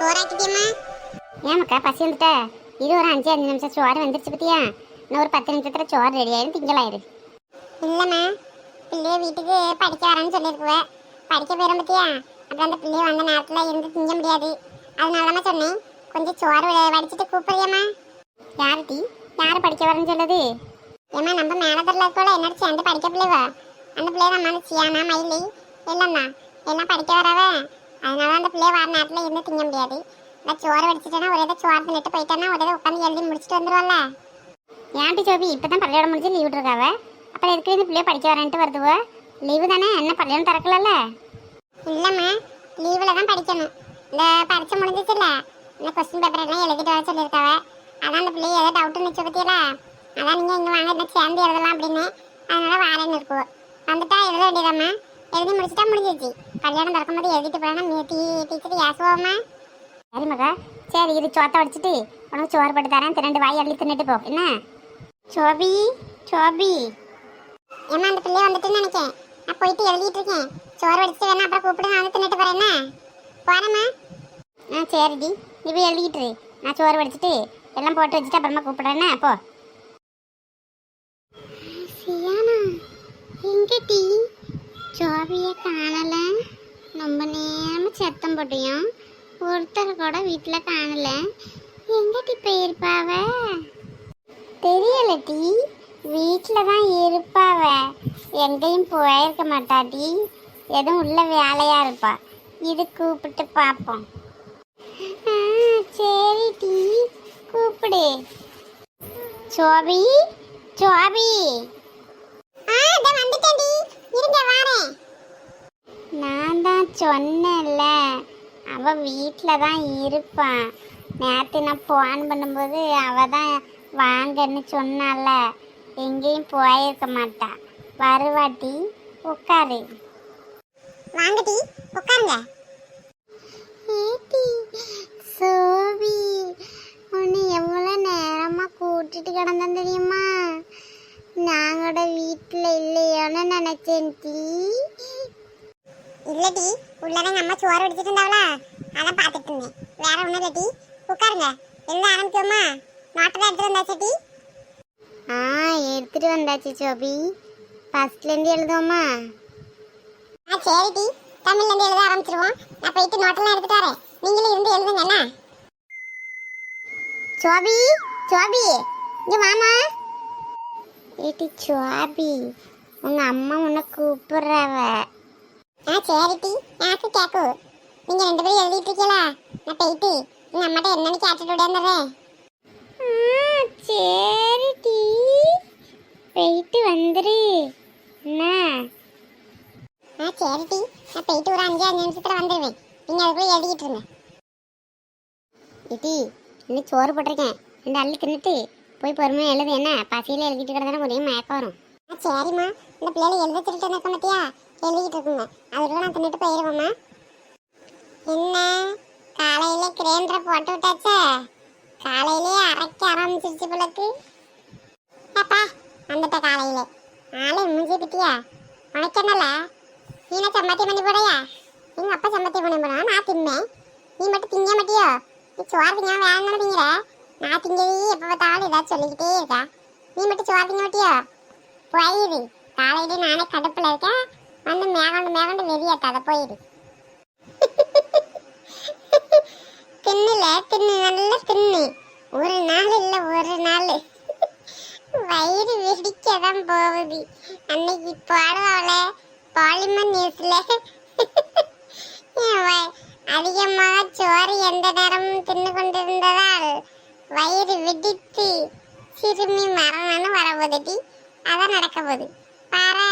சோறாக்கிட்டியம்மா? ஏமாக்கா பசி வந்துட்ட? இது ஒரு 5 நிமிஷம் சோறு வந்துருச்சு பத்தியா? இன்னும் ஒரு 10 நிமிஷத்துல சோறு ரெடி ஆயிரும், திங்களாயிரு. இல்லைம்மா, பிள்ளைய வீட்டுக்கு படிக்க வரேன்னு சொல்லியிருக்குவேன். படிக்க போயிடும் பத்தியா? அப்புறம் அந்த பிள்ளைய வந்த நேரத்தில் இருந்து திங்க முடியாது. அதனாலமா சொன்னேன், கொஞ்சம் சோறு வடிச்சிட்டு கூப்பிடுறியம்மா. யாரு டீ? யார் படிக்க வரேன்னு சொல்லுது? ஏம்மா, நம்ம மேலதரில் இருக்கோல என்னோட சேர்ந்து படிக்க பிள்ளைவா. அந்த பிள்ளைய நம்ம சியானா மயிலி இல்லைண்ணா எல்லாம் படிக்க வரவ. அதனால அந்த பிள்ளைய வர நேரத்தில் இருந்து திங்க முடியாது. நான் சோறு வடிச்சிட்டேன்னா ஒரே சோறு தின்னுட்டு போயிட்டேன்னா ஒரே உட்காந்து எழுதி முடிச்சுட்டு வந்துடுவாள்ல. ஏன்டி சோபி, இப்போ தான் பள்ளியோட முடிஞ்சு லீவ் விட்டுருக்காவ. அப்புறம் எதுக்கு இந்த பிள்ளைய படிக்க வரேன்ட்டு வருதுவோ? லீவு தானே, என்ன பள்ளியோட திறக்கலல்ல? இல்லைம்மா, லீவில் தான் படிக்கணும். இந்த பரீட்சை முடிஞ்சிச்சுல்ல, இந்த கொஸ்டின் பேப்பர் எல்லாம் எழுதிட்டு வர சொல்லியிருக்காவ. அதான் அந்த பிள்ளைய ஏதோ டவுட்டு நிச்சய பற்றியில, அதான் நீங்கள் இங்கே வாங்க என்ன சேர்ந்து எழுதலாம் அப்படின்னு. அதனால வாரேன்னு இருக்குவோம். வந்துட்டா எழுத வேண்டியதாம்மா. எழுதி முடிச்சுட்டா முடிஞ்சிச்சு. கல்யாணம் திறக்கும்போது எழுதிட்டு போனா டீச்சர் ஏசுவோம்மா. சரி மகா, சரி இது சோத்தை வடிச்சிட்டு உனக்கு சோறு போட்டு தரேன். 2 வாய் அள்ளி தின்னுட்டு போ என்ன. சோபி சோபி, ஏம்மா அந்த பிள்ளைய வந்துட்டுன்னு நினைக்கேன். நான் போயிட்டு எழுதிட்டு இருக்கேன். சோறு வடிச்சிட்டு வேணா அப்புறம் கூப்பிட்டு நான் வந்து தின்னுட்டு போறேன் என்ன. போறேம்மா. சரிடி, நீ போய் எழுதிட்டு இரு. நான் சோறு வடிச்சிட்டு எல்லாம் போட்டு வச்சுட்டு அப்புறமா கூப்பிடுறேன்னா போ. சியானா எங்க டீ? ஜோபியை காணல. ரொம்ப நேரமாக சத்தம் போட்டியும் ஒருத்தர் கூட வீட்டில் காணல. எங்க டீ போயிருப்பாவ? தெரியல டீ, வீட்டில் தான் இருப்பாவ. எங்கேயும் போயிருக்க மாட்டாட்டி, எதுவும் உள்ள வேலையாக இருப்பா. இது கூப்பிட்டு பார்ப்போம். சரி டீ, கூப்பிடு. சோபி சோபி. நான் தான் சொன்னேன்ல, அவள் வீட்டில் தான் இருப்பான். நேற்று நான் ஃபோன் பண்ணும்போது அவள் தான் வாங்கன்னு சொன்னால, எங்கேயும் போயிருக்க மாட்டா. வருவாட்டி உட்காரு. வாங்கடி உட்காருங்க. ஏடி சோபி, உன்னை எவ்வளோ நேரமாக கூட்டிட்டு கிடந்தேன் தெரியுமா? நாங்களோட வீட்டில் இல்லையோன்னு நினச்சேன் டீ. இல்லடி, உள்ளதான் அம்மா சோறு அடிச்சிட்டு இருந்தாவளா, அதான் பார்த்துட்டு இருந்தேன். வேற ஒன்றும் இல்லை டீ. உட்காருங்க, எழுத ஆரம்பிச்சோமா? நோட்டெல்லாம் எடுத்துட்டு வந்தாச்சு டீ? எடுத்துட்டு வந்தாச்சு சோபி. ஃபர்ஸ்ட்லேருந்து எழுதுவோமா? சரி டீ, தமிழ்லேருந்து எழுத ஆரம்பிச்சிருவோம். நான் போயிட்டு நோட்டெல்லாம் எடுத்துட்டு வரேன், நீங்களும் இருந்து எழுதுங்க என்ன. சோபி சோபி, இங்கே வாமா. ஏடி சோபி, உங்கள் அம்மா உன்னை கூப்பிட்றவ. சரி டீ, எனக்கு கேட்கு. நீங்கள் 2 பேரும் எழுதிட்டு இருக்கீங்களா? நான் போயிட்டு எங்கள் அம்மாட்ட என்னன்னு கேட்டுட்டு விடாந்துடுறேன். சரி டீ, போயிட்டு வந்துரு என்ன. சரி டீ, நான் போயிட்டு ஒரு 5 நிமிஷத்தில் வந்துடுவேன். நீங்கள் அதுக்குள்ளே எழுதிட்டு இருங்க. டீ, இன்னும் சோறு போட்டிருக்கேன், 2 அள்ளி தின்னுட்டு போய் பொறுமையாக எழுது என்ன. பசியில் எழுதிட்டு கிடந்தானே ஒரே மயக்கம் வரும். சரிம்மா, இந்த பிள்ளைகளை எழுத திருட்டு நிற்க மாட்டியா? எழுதிட்டு இருக்குங்க, அதுக்குள்ள நான் தின்னுட்டு போயிடுவேம்மா. என்ன காலையில கிரைண்டரை போட்டு விட்டாச்சே, காலையிலே அரைக்க ஆரம்பிச்சிருச்சு பிள்ளைக்கு. ஏப்பா வந்துட்ட காலையில ஆளே மூஞ்சி பிட்டியா? உனக்கு என்னல, நீனா சம்பாத்தி பண்ணி போடையா? எங்கள் அப்பா சம்பாத்தி பண்ணி போனா நான் தின்னேன், நீ மட்டும் திங்க மாட்டியோ? நீ சோறு திங்க வேணும்னு திங்கிற, நான் திங்கவே எப்போ பார்த்தாலும் ஏதாச்சும் சொல்லிக்கிட்டே இருக்கா. நீ மட்டும் சோறு திங்க மாட்டியோ? போயிரு, காலையில நானே கடுப்பில் இருக்கேன், வந்து மேகொண்டு வெறியாட்டாத போயிரு. தின்னுல தின்னு, நல்லா தின்னு. ஒரு நாள் இல்லை ஒரு நாள் வயிறு வெடிக்கதான் போகுது. அன்னைக்கு போடுவாள பாலிமர் நியூஸ்ல, அதிகமாக சோறு எந்த நேரமும் தின்னு கொண்டிருந்ததால் வயிறு வெடித்து சிறுமி மரணம்னு வரப்போகுது. அதான் நடக்க போகுது பாரு.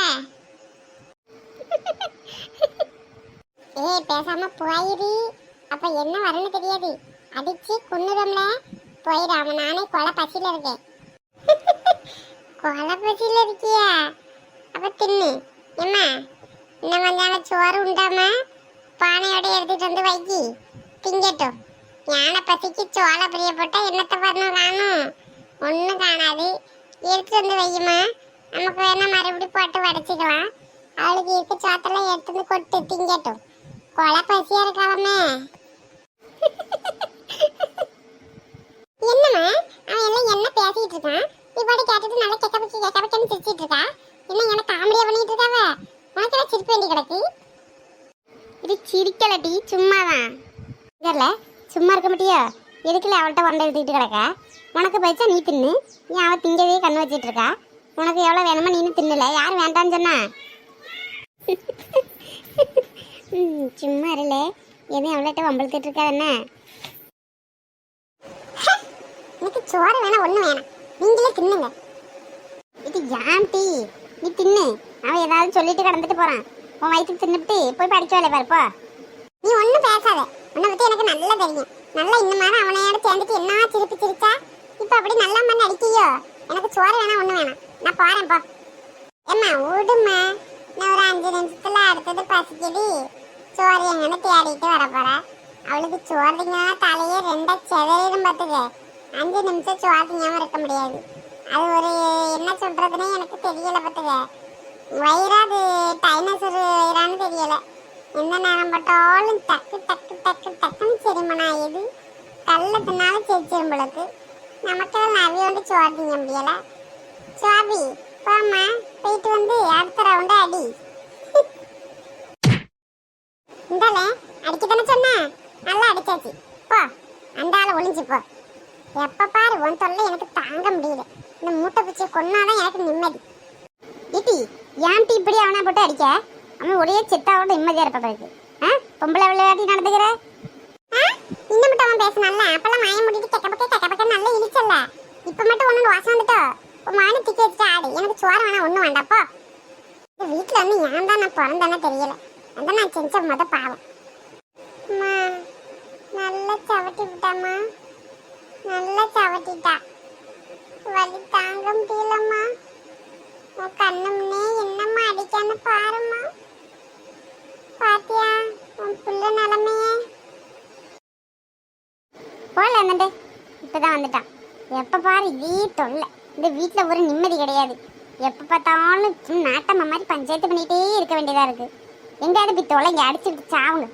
பேசாம போயிரு, அப்ப என்ன வரணும் தெரியாது, அடிச்சு கொன்னுதம்ல. போயிடாம நானே கொலை பசியில இருக்கேன். கொலை பசியில இருக்கியா? அப்ப தின்னு. ஏம்மா, இன்னும் கொஞ்சம் சோறு உண்டாமா? பானையோட எடுத்துட்டு வந்து வைக்கி திங்கட்டும். யானை பசிக்கு சோள பிரிய போட்டா என்னத்தை பண்ணணும் காணும்? ஒன்றும் காணாது. எடுத்துட்டு வந்து வையுமா, நமக்கு வேணா மறுபடியும் போட்டு வடைச்சிக்கலாம். அவளுக்கு இருக்க சோத்தெல்லாம் எடுத்து வந்து கொட்டு திங்கட்டும். கொலை பசியா இருக்காமே. அடிக்கலட்டி சும்மாதான் இல்லை சும்மா இருக்க மாட்டியா எதுக்குல அவள்கிட்ட உண்டை எடுத்துக்கிட்டு கிடக்கா உனக்கு பயிச்சா நீ தின்னு ஏன் அவள் திங்கவே கண்ணு வச்சிட்டு இருக்கா உனக்கு எவ்வளோ வேணுமோ நீனு தின்னல யார் வேண்டான்னு சொன்னா சும்மா இருல எதுவும் அவள்கிட்ட வம்பளத்துட்டு இருக்கா என்ன எனக்கு சோறு வேணாம் ஒண்ணு வேணாம் நீங்களே தின்னுங்க இது ஏன் டீ நீ தின்னு அவன் ஏதாவது சொல்லிட்டு கடந்துட்டு போறான் உன் வயிற்றுக்கு தின்னுட்டு போய் படிக்க வேலை பாருப்பா நீ ஒன்றும் பேசாத உன்னை பத்தி எனக்கு நல்லா தெரியும் நல்லா இந்த மாதிரி அவனையோட சேர்ந்துட்டு என்ன சிரிப்பு சிரிச்சா இப்ப அப்படி நல்லா மண்ணு அடிக்கியோ எனக்கு சோறு வேணாம் ஒண்ணு வேணாம் நான் போறேன்ப்பா ஏம்மா விடுமா நான் ஒரு 5 நிமிஷத்துல அடுத்தது பசிக்குது சோறு எங்கன்னு தேடிட்டு வர போறேன் அவளுக்கு சோறுங்க தலையே 2 செதறிடும் பார்த்துக்க 5 நிமிஷம் சோறுங்காம இருக்க முடியாது அது ஒரு என்ன சொல்றதுன்னு எனக்கு தெரியல பார்த்துக்க வயிறாது டைனோசர் வயிறான்னு தெரியல எந்த நேரம் பட்டாலும் டக்கு டக்கு டக்கு டக்குன்னு செரிமனா ஆகுது கல்ல தின்னாலும் செரிச்சிரும்பளுக்கு நமக்கு நவியோண்டு சோறு திங்க முடியல சோபி போம்மா போயிட்டு வந்து அடுத்த ரவுண்டு அடி இந்தால அடிக்கத்தானே சொன்னேன் நல்லா அடிச்சாச்சு போ அந்த ஆளை ஒளிஞ்சு போ எப்ப பாரு உன் தொல்லை எனக்கு தாங்க முடியல இந்த மூட்டை பிச்சை கொன்னாதான் எனக்கு நிம்மதி இட்டி ஏன் இப்படி அவனை போட்டு அடிக்க அவன் ஒரே செத்தாவோட நிம்மதியா இருப்பதற்கு பொம்பளை விளையாட்டி நடந்துக்கிற இன்னும் மட்டும் அவன் பேசினால அப்பெல்லாம் மாய முடிட்டு கெக்க பக்க நல்லா இழிச்சல்ல இப்ப மட்டும் ஒண்ணு வாசம் வந்துட்டோ உன் மான திக்க வச்சுட்டு ஆடு எனக்கு சோறு வேணா ஒண்ணும் வேண்டாப்போ இந்த வீட்டுல வந்து ஏன் தான் நான் பிறந்தேன்னு தெரியல அதான் நான் செஞ்ச பாவம் அம்மா நல்லா சவட்டி விட்டாம்மா நல்லா சவட்டிட்டா வலி தாங்க முடியலம்மா உன் கண்ணு முன்னே என்னம்மா அடிக்கான்னு பாரும்மா பாத்தியா உன் புள்ள நிலைமையே போல என்னண்டு இப்பதான் வந்துட்டான் எப்ப பாரு இதே தொல்லை இந்த வீட்டுல ஒரு நிம்மதி கிடையாது எப்ப பார்த்தாலும் நாட்டம்மா மாதிரி பஞ்சாயத்து பண்ணிட்டே இருக்க வேண்டியதா இருக்கு எங்கேயாவது போய் தொலைங்க அடிச்சுட்டு சாவுங்க